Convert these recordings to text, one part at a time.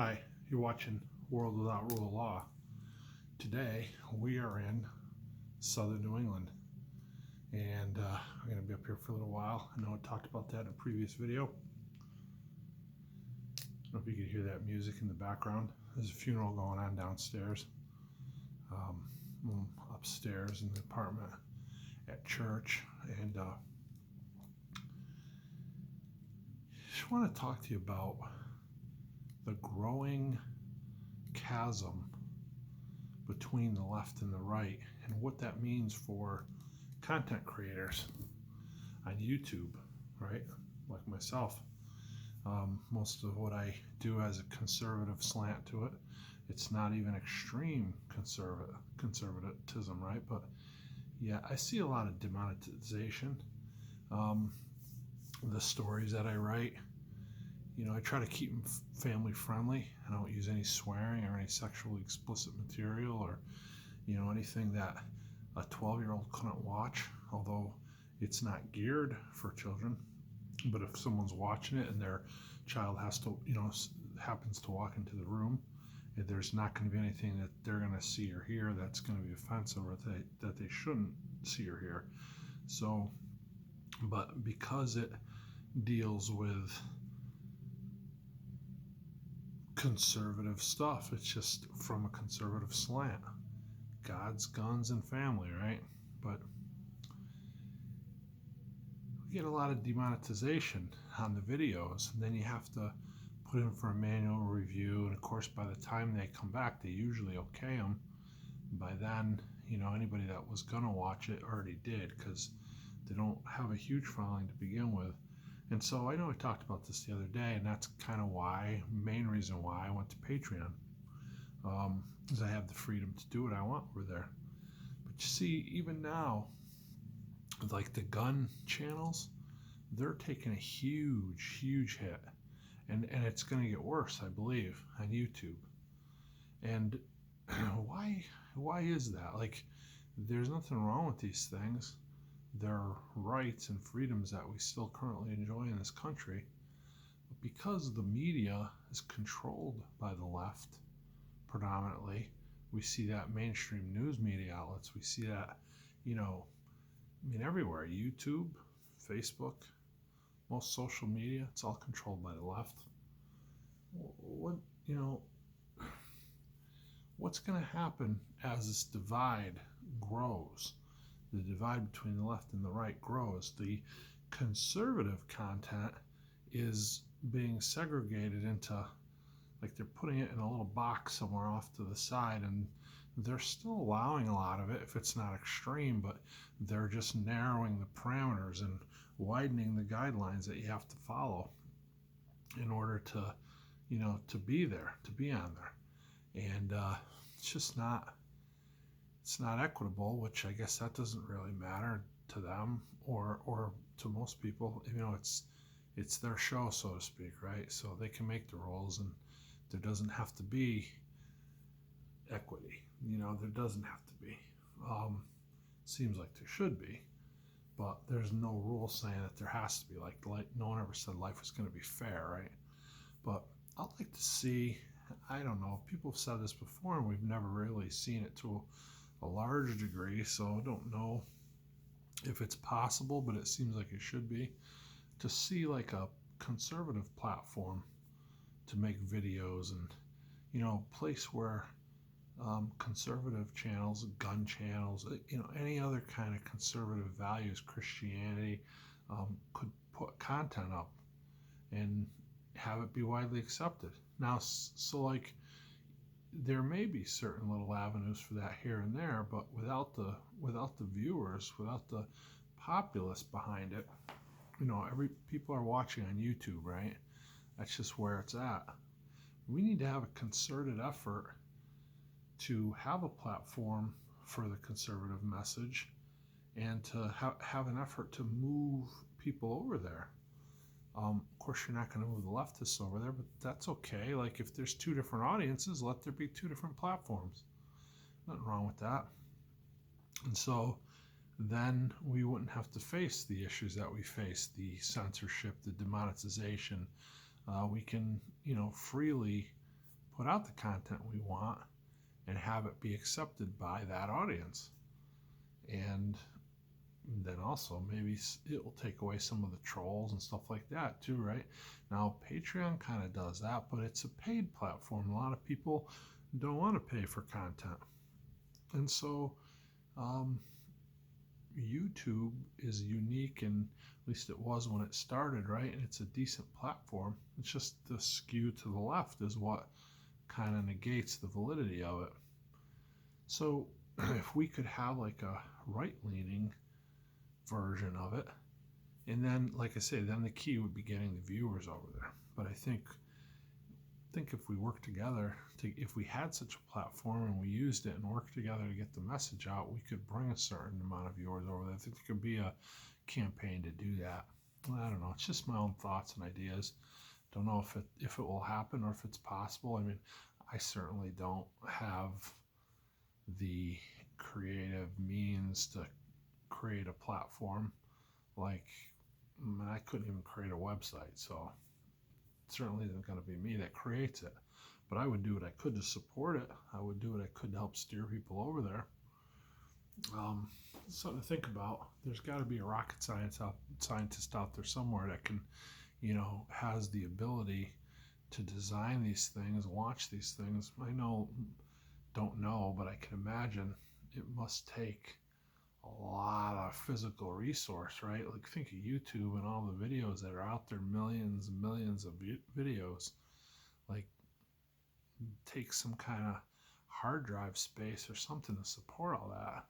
Hi, you're watching World Without Rule of Law. Today we are in southern New England, and I'm going to be up here for a little while. I know I talked about that in a previous video. I don't know if you can hear that music in the background. There's a funeral going on downstairs. Upstairs in the apartment at church, and just want to talk to you about the growing chasm between the left and the right and what that means for content creators on YouTube, right? Like myself. Most of what I do has a conservative slant to it. It's not even extreme conservatism, right? But yeah, I see a lot of demonetization. The stories that I write, I try to keep them family friendly. I don't use any swearing or any sexually explicit material or, anything that a 12-year-old couldn't watch, although it's not geared for children. But if someone's watching it and their child has to, happens to walk into the room, there's not going to be anything that they're going to see or hear that's going to be offensive or that they shouldn't see or hear. So, but because it deals with conservative stuff, it's just from a conservative slant. God's, guns, and family, right? But we get a lot of demonetization on the videos, and then you have to put in for a manual review, and of course by the time they come back they usually okay them. By then, anybody that was gonna watch it already did, because they don't have a huge following to begin with. And so I know I talked about this the other day, and that's kind of main reason why I went to Patreon, is I have the freedom to do what I want over there. But you see, even now, like the gun channels, they're taking a huge hit, and it's going to get worse, I believe, on YouTube. And why is that? Like, there's nothing wrong with these things. They're rights and freedoms that we still currently enjoy in this country. But because the media is controlled by the left predominantly, we see that mainstream news media outlets, we see that, everywhere. YouTube, Facebook, most social media, it's all controlled by the left. What's going to happen as this divide grows? The divide between the left and the right grows. The conservative content is being segregated into, like, they're putting it in a little box somewhere off to the side, and they're still allowing a lot of it if it's not extreme, but they're just narrowing the parameters and widening the guidelines that you have to follow in order to, to be there, to be on there. And it's just not, it's not equitable, which I guess that doesn't really matter to them or to most people. It's their show, so to speak, right? So they can make the rules, and there doesn't have to be equity. There doesn't have to be. Seems like there should be, but there's no rule saying that there has to be. Like no one ever said life was going to be fair, right? But I'd like to see, I don't know, people have said this before, and we've never really seen it to a large degree, so I don't know if it's possible, but it seems like it should be, to see like a conservative platform to make videos, and place where conservative channels, gun channels, any other kind of conservative values, Christianity, could put content up and have it be widely accepted. Now, so like, there may be certain little avenues for that here and there, but without the viewers, without the populace behind it, people are watching on YouTube, right? That's just where it's at. We need to have a concerted effort to have a platform for the conservative message, and to have an effort to move people over there. Of course, you're not going to move the leftists over there, but that's okay. Like, if there's two different audiences, let there be two different platforms. Nothing wrong with that. And so then we wouldn't have to face the issues that we face, the censorship, the demonetization. We can, freely put out the content we want and have it be accepted by that audience. And then also maybe it will take away some of the trolls and stuff like that too, right? Now Patreon kind of does that, but it's a paid platform. A lot of people don't want to pay for content, and so um, YouTube is unique, and at least it was when it started, right? And it's a decent platform. It's just the skew to the left is what kind of negates the validity of it. So if we could have like a right-leaning version of it, and then like I say, then the key would be getting the viewers over there. But I think if we work together, if we had such a platform and we used it and worked together to get the message out, we could bring a certain amount of viewers over there. I think there could be a campaign to do that. I don't know. It's just my own thoughts and ideas. Don't know if it will happen or if it's possible. I mean, I certainly don't have the creative means to create a platform. Like, I couldn't even create a website, so it certainly isn't going to be me that creates it. But I would do what I could to support it. I would do what I could to help steer people over there. Something to think about. There's got to be a rocket scientist out there somewhere that can, has the ability to design these things, launch these things. Don't know, but I can imagine it must take a lot of physical resource, right? Like think of YouTube and all the videos that are out there, millions and millions of videos. Like take some kind of hard drive space or something to support all that.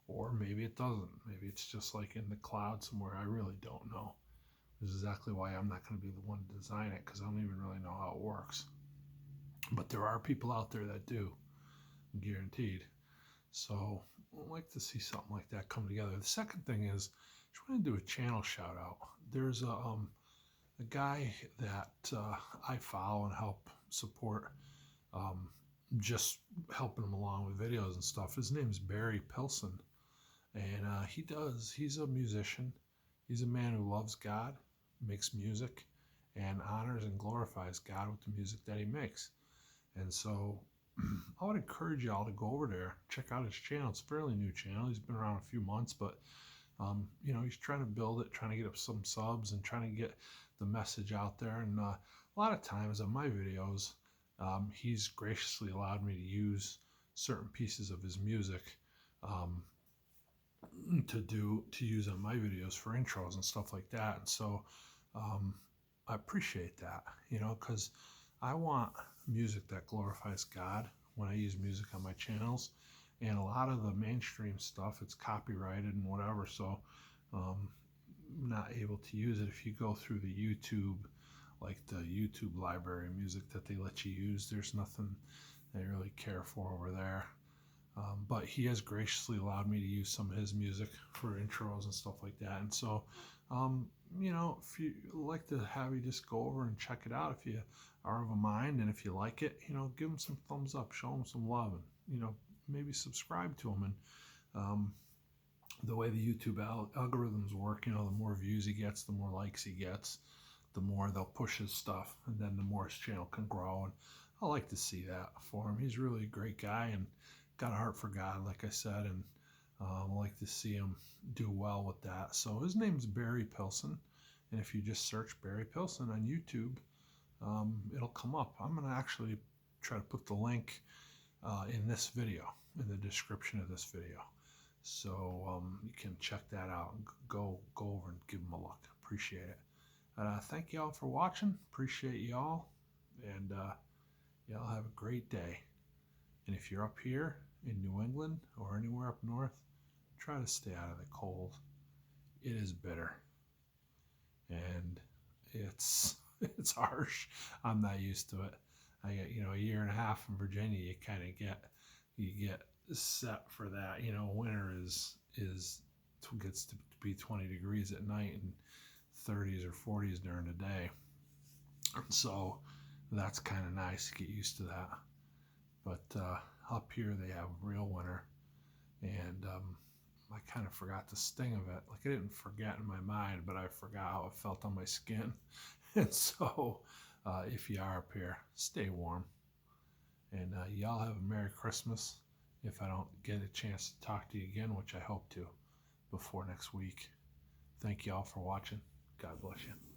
Or maybe it doesn't. Maybe it's just like in the cloud somewhere. I really don't know. This is exactly why I'm not going to be the one to design it, because I don't even really know how it works. But there are people out there that do, guaranteed. So I'd like to see something like that come together. The second thing is, I just want to do a channel shout out. There's a guy that I follow and help support, just helping him along with videos and stuff. His name's Barry Pilson, and he's a musician. He's a man who loves God, makes music, and honors and glorifies God with the music that he makes. And so I would encourage y'all to go over there, check out his channel. It's a fairly new channel. He's been around a few months, but he's trying to build it, trying to get up some subs, and trying to get the message out there. And a lot of times on my videos, he's graciously allowed me to use certain pieces of his music to use on my videos for intros and stuff like that. And so I appreciate that, because I want music that glorifies God when I use music on my channels. And a lot of the mainstream stuff, it's copyrighted and whatever, so I'm not able to use it. If you go through the YouTube, like the YouTube library of music that they let you use, there's nothing they really care for over there. But he has graciously allowed me to use some of his music for intros and stuff like that. And so, if you like to have you just go over and check it out, if you are of a mind, and if you like it, give him some thumbs up, show him some love, and, maybe subscribe to him. And the way the YouTube algorithms work, the more views he gets, the more likes he gets, the more they'll push his stuff, and then the more his channel can grow. And I like to see that for him. He's really a great guy and got a heart for God, like I said, and I like to see him do well with that. So his name's Barry Pilson, and if you just search Barry Pilson on YouTube, it'll come up. I'm going to actually try to put the link in this video, in the description of this video, so you can check that out and go over and give him a look. Appreciate it. Thank y'all for watching. Appreciate y'all, and y'all have a great day. And if you're up here in New England or anywhere up north, try to stay out of the cold. It is bitter, and it's harsh. I'm not used to it. I get a year and a half in Virginia. You kind of get set for that. Winter gets to be 20 degrees at night and 30s or 40s during the day. And so that's kind of nice to get used to that. But up here they have real winter, and I kind of forgot the sting of it. Like I didn't forget in my mind, but I forgot how it felt on my skin. And so if you are up here, stay warm. And y'all have a Merry Christmas if I don't get a chance to talk to you again, which I hope to before next week. Thank you all for watching. God bless you.